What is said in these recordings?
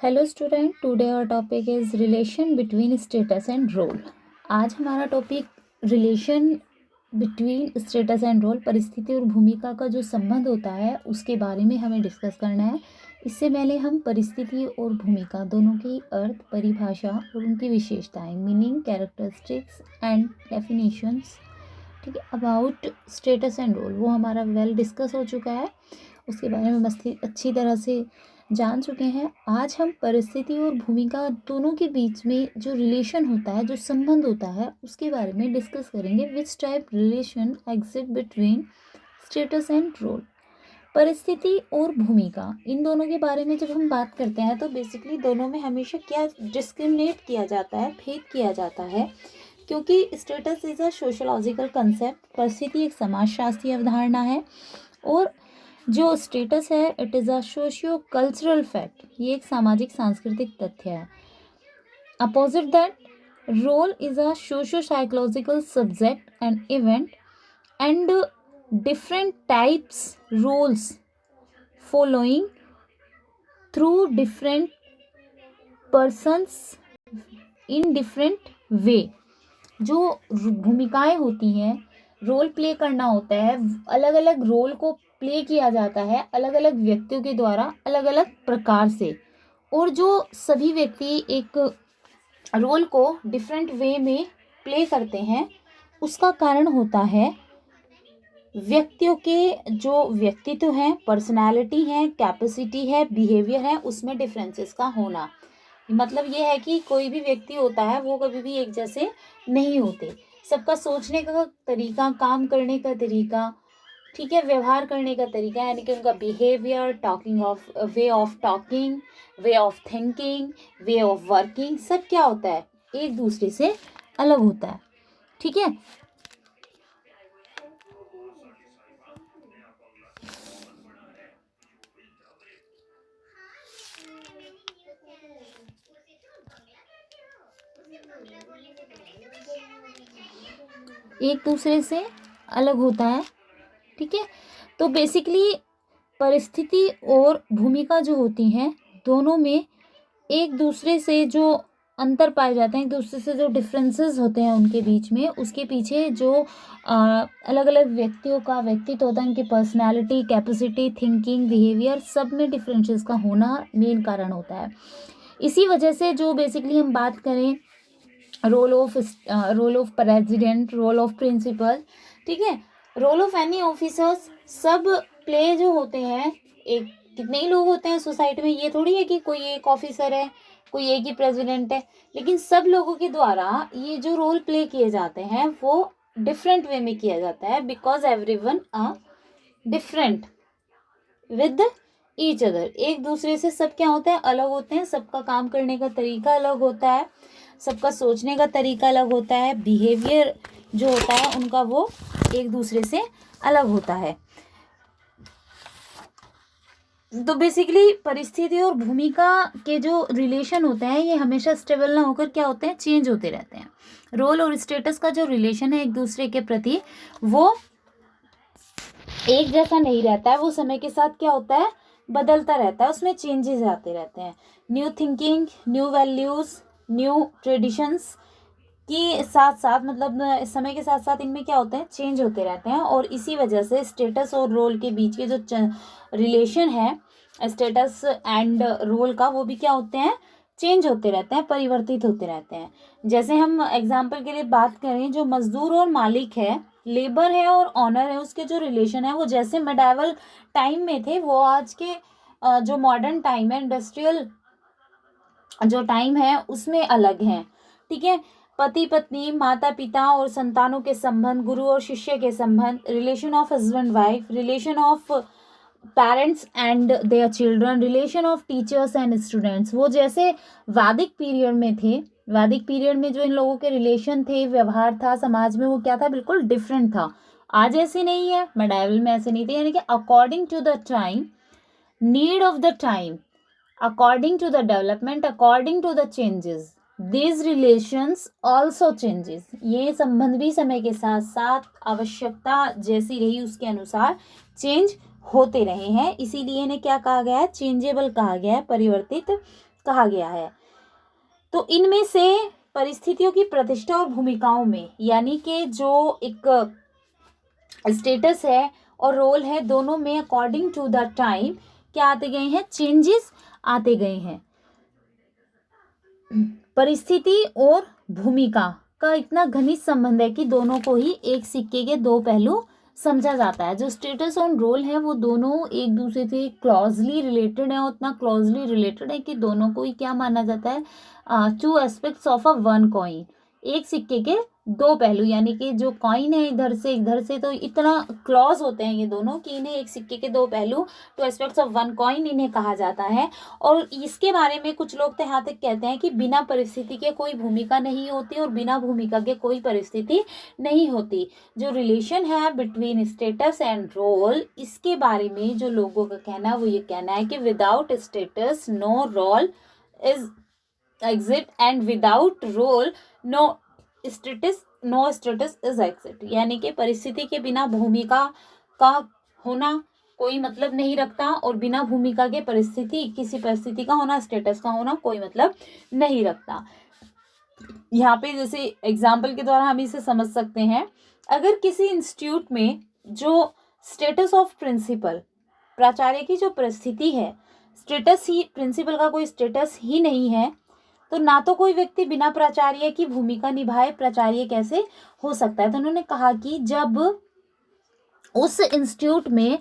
Hello student, today our topic is relation between status and role. आज हमारा topic relation between status and role, परिस्थिति और भूमिका का जो संबंध होता है उसके बारे में हमें डिस्कस करना है। इससे पहले हम परिस्थिति और भूमिका दोनों की अर्थ, परिभाषा और उनकी विशेषताएं, मीनिंग, कैरेक्टरिस्टिक्स एंड डेफिनेशंस, ठीक है, अबाउट स्टेटस एंड रोल, वो हमारा वेल डिस्कस हो चुका है। उसके बारे में अच्छी तरह से जान चुके हैं। आज हम परिस्थिति और भूमिका दोनों के बीच में जो रिलेशन होता है, जो संबंध होता है, उसके बारे में डिस्कस करेंगे। Which type relation exist between status and role. परिस्थिति और भूमिका, इन दोनों के बारे में जब हम बात करते हैं तो बेसिकली दोनों में हमेशा क्या डिस्क्रिमिनेट किया जाता है, भेद किया जाता है, क्योंकि status is a sociological concept, परिस्थिति एक समाजशास्त्रीय अवधारणा है, और जो स्टेटस है it is a socio cultural fact, ये एक सामाजिक सांस्कृतिक तथ्य है। Opposite that, role is a socio psychological subject and event, and different types roles following through different persons in different way. जो भूमिकाएं होती हैं, रोल प्ले करना होता है, अलग अलग रोल को प्ले किया जाता है अलग अलग व्यक्तियों के द्वारा अलग अलग प्रकार से, और जो सभी व्यक्ति एक रोल को डिफरेंट वे में प्ले करते हैं उसका कारण होता है व्यक्तियों के जो व्यक्तित्व हैं, पर्सनालिटी है, कैपेसिटी है, बिहेवियर है, उसमें डिफरेंसेस का होना। मतलब ये है कि कोई भी व्यक्ति होता है वो कभी भी एक जैसे नहीं होते, सबका सोचने का तरीका, काम करने का तरीका, ठीक है, व्यवहार करने का तरीका, यानी कि उनका behaviour, talking of way of talking, way of thinking, way of working, सब क्या होता है, एक दूसरे से अलग होता है। ठीक है, एक दूसरे से अलग होता है। ठीक है, तो बेसिकली परिस्थिति और भूमिका जो होती हैं दोनों में एक दूसरे से जो अंतर पाए जाते हैं, एक दूसरे से जो डिफरेंसेस होते हैं उनके बीच में, उसके पीछे जो अलग अलग व्यक्तियों का व्यक्तित्व होता है, उनकी पर्सनालिटी, कैपेसिटी, थिंकिंग, बिहेवियर, सब में डिफरेंसेस का होना मेन कारण होता है। इसी वजह से जो बेसिकली हम बात करें role of president, role of principal, ठीक है, रोल ऑफ एनी ऑफिसर्स, सब प्ले जो होते हैं, एक कितने ही लोग होते हैं सोसाइटी में, ये थोड़ी है कि कोई एक ऑफिसर है, कोई एक ही प्रेसिडेंट है, लेकिन सब लोगों के द्वारा ये जो रोल प्ले किए जाते हैं वो डिफरेंट वे में किया जाता है, because everyone are different with each other. एक दूसरे से सब क्या होते हैं, अलग होते हैं, सबका काम करने का तरीका अलग होता है, सबका सोचने का तरीका अलग होता है, बिहेवियर जो होता है उनका वो एक दूसरे से अलग होता है। तो बेसिकली परिस्थिति और भूमिका के जो रिलेशन होते हैं ये हमेशा स्टेबल ना होकर क्या होते हैं, चेंज होते रहते हैं। रोल और स्टेटस का जो रिलेशन है एक दूसरे के प्रति वो एक जैसा नहीं रहता है, वो समय के साथ क्या होता है, बदलता रहता है, उसमें चेंजेस आते रहते हैं। New thinking, new values, new traditions के साथ साथ, मतलब समय के साथ साथ इनमें क्या होते हैं, चेंज होते रहते हैं, और इसी वजह से स्टेटस और रोल के बीच के जो रिलेशन है, स्टेटस एंड रोल का, वो भी क्या होते हैं, चेंज होते रहते हैं, परिवर्तित होते रहते हैं। जैसे हम एग्जाम्पल के लिए बात करें, जो मजदूर और मालिक है, लेबर है और ऑनर है, उसके जो रिलेशन है वो जैसे मेडावल टाइम में थे वो आज के जो मॉडर्न टाइम है, इंडस्ट्रियल जो टाइम है उसमें अलग है। ठीक है, पति पत्नी, माता पिता और संतानों के संबंध, गुरु और शिष्य के संबंध, relation of husband wife, relation of parents and their children, relation of teachers and students, वो जैसे वैदिक पीरियड में थे, वैदिक पीरियड में जो इन लोगों के रिलेशन थे, व्यवहार था समाज में, वो क्या था, बिल्कुल डिफरेंट था। आज ऐसे नहीं है, मेडाइवल में ऐसे नहीं थे, यानी कि according to the time, need of the time, according to the development, according to the changes, these relations also changes, ये संबंध भी समय के साथ साथ आवश्यकता जैसी रही उसके अनुसार चेंज होते रहे हैं, इसीलिए इन्हें क्या कहा गया है, चेंजेबल कहा गया है, परिवर्तित कहा गया है। तो इनमें से परिस्थितियों की प्रतिष्ठा और भूमिकाओं में, यानी कि जो एक स्टेटस है और रोल है, दोनों में अकॉर्डिंग टू द टाइम क्या आते गए हैं, चेंजेस आते गए हैं। परिस्थिति और भूमिका का इतना घनिष्ठ संबंध है कि दोनों को ही एक सिक्के के दो पहलू समझा जाता है। जो स्टेटस और रोल है वो दोनों एक दूसरे से क्लोजली रिलेटेड है, उतना क्लोजली रिलेटेड है कि दोनों को ही क्या माना जाता है, two aspects of a one coin, एक सिक्के के दो पहलू। यानी कि जो कॉइन है इधर से तो इतना क्लोज होते हैं ये दोनों कि इन्हें एक सिक्के के दो पहलू, two aspects of one coin इन्हें कहा जाता है। और इसके बारे में कुछ लोग तो यहाँ तक कहते हैं कि बिना परिस्थिति के कोई भूमिका नहीं होती और बिना भूमिका के कोई परिस्थिति नहीं होती। जो रिलेशन है बिटवीन स्टेटस एंड रोल, इसके बारे में जो लोगों का कहना है वो ये कहना है कि without status no role is exit and without role no status is exit. यानी कि परिस्थिति के बिना भूमिका का होना कोई मतलब नहीं रखता और बिना भूमिका के किसी परिस्थिति का होना, स्टेटस का होना कोई मतलब नहीं रखता। यहाँ पे जैसे एग्जाम्पल के द्वारा हम इसे समझ सकते हैं, अगर किसी इंस्टीट्यूट में जो स्टेटस ऑफ प्रिंसिपल, प्राचार्य की जो परिस्थिति है, स्टेटस ही, प्रिंसिपल का कोई स्टेटस ही नहीं है, तो ना तो कोई व्यक्ति बिना प्राचार्य की भूमिका निभाए प्राचार्य कैसे हो सकता है। तो उन्होंने कहा कि जब उस इंस्टीट्यूट में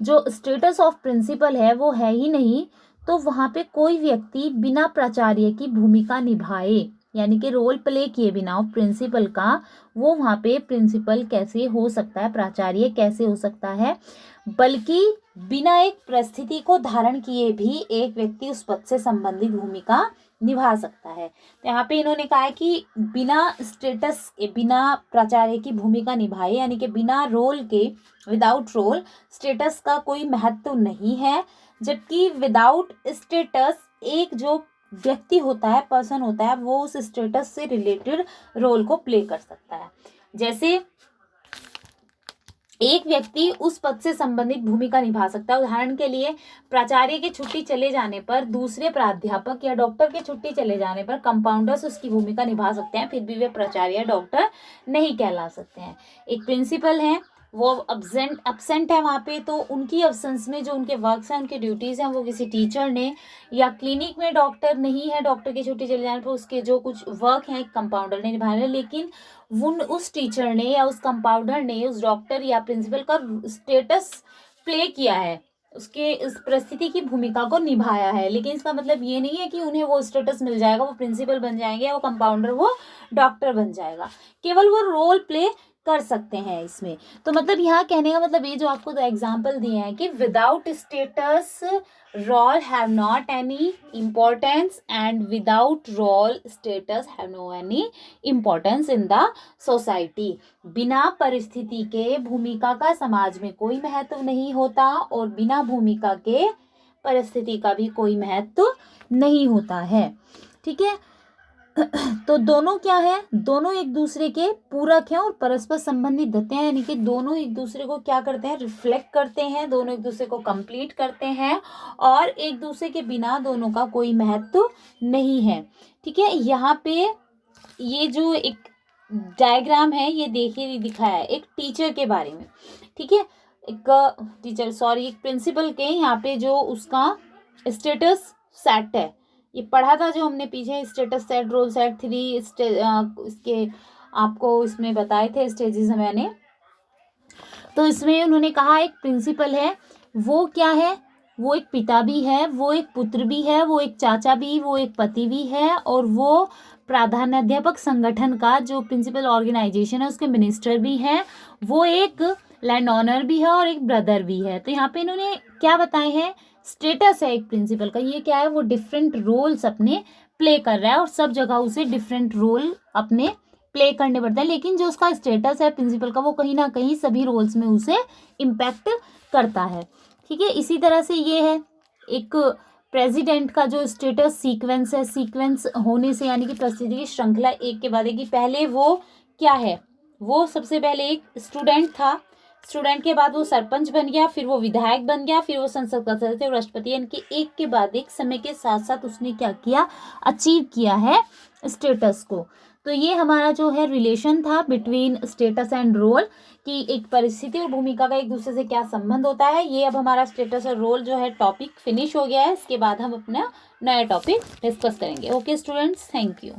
जो स्टेटस ऑफ प्रिंसिपल है वो है ही नहीं, तो वहाँ पे कोई व्यक्ति बिना प्राचार्य की भूमिका निभाए, यानी कि रोल प्ले किए बिना ऑफ प्रिंसिपल का, वो वहाँ पे प्रिंसिपल कैसे हो सकता है, प्राचार्य कैसे हो सकता है। बल्कि बिना एक परिस्थिति को धारण किए भी एक व्यक्ति उस पद से संबंधित भूमिका निभा सकता है। तो यहाँ पे इन्होंने कहा है कि बिना स्टेटस के, बिना प्राचार्य की भूमिका निभाए, यानी कि बिना रोल के, विदाउट रोल स्टेटस का कोई महत्व नहीं है। जबकि विदाउट स्टेटस एक जो व्यक्ति होता है, पर्सन होता है, वो उस स्टेटस से रिलेटेड रोल को प्ले कर सकता है। जैसे एक व्यक्ति उस पद से संबंधित भूमिका निभा सकता है। उदाहरण के लिए प्राचार्य की छुट्टी चले जाने पर, दूसरे प्राध्यापक या डॉक्टर के छुट्टी चले जाने पर कंपाउंडर्स उसकी भूमिका निभा सकते हैं, फिर भी वे प्राचार्य या डॉक्टर नहीं कहला सकते हैं। एक प्रिंसिपल है, वो अब्सेंट है वहाँ पे, तो उनकी अब्सेंस में जो उनके वर्क्स हैं, उनके ड्यूटीज़ हैं, वो किसी टीचर ने, या क्लिनिक में डॉक्टर नहीं है, डॉक्टर की छुट्टी चले जाने पर उसके जो कुछ वर्क हैं कंपाउंडर ने निभाए, लेकिन उस टीचर ने या उस कंपाउंडर ने उस डॉक्टर या प्रिंसिपल का स्टेटस प्ले किया है, उसके इस परिस्थिति की भूमिका को निभाया है। लेकिन इसका मतलब ये नहीं है कि उन्हें वो स्टेटस मिल जाएगा, वो प्रिंसिपल बन जाएंगे या वो कंपाउंडर वो डॉक्टर बन जाएगा, केवल वो रोल प्ले कर सकते हैं इसमें। तो मतलब यहाँ कहने का मतलब ये जो आपको दो एग्जाम्पल दिए हैं कि without status role have not any importance and without role status have no any importance in the society. बिना परिस्थिति के भूमिका का समाज में कोई महत्व नहीं होता और बिना भूमिका के परिस्थिति का भी कोई महत्व नहीं होता है। ठीक है, तो दोनों क्या है, दोनों एक दूसरे के पूरक हैं और परस्पर संबंधित होते हैं। यानी कि दोनों एक दूसरे को क्या करते हैं, रिफ्लेक्ट करते हैं, दोनों एक दूसरे को कंप्लीट करते हैं और एक दूसरे के बिना दोनों का कोई महत्व नहीं है। ठीक है, यहाँ पे ये जो एक डायग्राम है ये देखिए दिखाया है एक टीचर के बारे में। ठीक है, एक प्रिंसिपल के यहाँ पे जो उसका स्टेटस सेट है, ये पढ़ा था जो हमने पीछे, स्टेटस सेट, रोल सेट, 3 इसके आपको इसमें बताए थे स्टेजेस मैंने। तो इसमें उन्होंने कहा एक प्रिंसिपल है, वो क्या है, वो एक पिता भी है, वो एक पुत्र भी है, वो एक चाचा भी, वो एक पति भी है और वो प्राधान्याध्यापक संगठन का जो प्रिंसिपल ऑर्गेनाइजेशन है उसके मिनिस्टर भी हैं, वो एक लैंड ऑनर भी है और एक ब्रदर भी है। तो यहाँ पे इन्होंने क्या बताए हैं, स्टेटस है एक प्रिंसिपल का, ये क्या है, वो डिफरेंट रोल्स अपने प्ले कर रहा है और सब जगह उसे डिफरेंट रोल अपने प्ले करने पड़ता है, लेकिन जो उसका स्टेटस है प्रिंसिपल का वो कहीं ना कहीं सभी रोल्स में उसे इम्पैक्ट करता है। ठीक है, इसी तरह से ये है एक प्रेसिडेंट का जो स्टेटस सीक्वेंस है, सीक्वेंस होने से यानी कि परिस्थिति की श्रृंखला एक के बाद एक, पहले वो क्या है, वो सबसे पहले एक स्टूडेंट था, स्टूडेंट के बाद वो सरपंच बन गया, फिर वो विधायक बन गया, फिर वो संसद का सदस्य और राष्ट्रपति, यानी कि एक के बाद एक समय के साथ साथ उसने क्या किया, अचीव किया है स्टेटस को। तो ये हमारा जो है रिलेशन था बिटवीन स्टेटस एंड रोल, कि एक परिस्थिति और भूमिका का एक दूसरे से क्या संबंध होता है। ये अब हमारा स्टेटस और रोल जो है टॉपिक फिनिश हो गया है। इसके बाद हम अपना नया टॉपिक डिस्कस करेंगे। Okay students, thank you.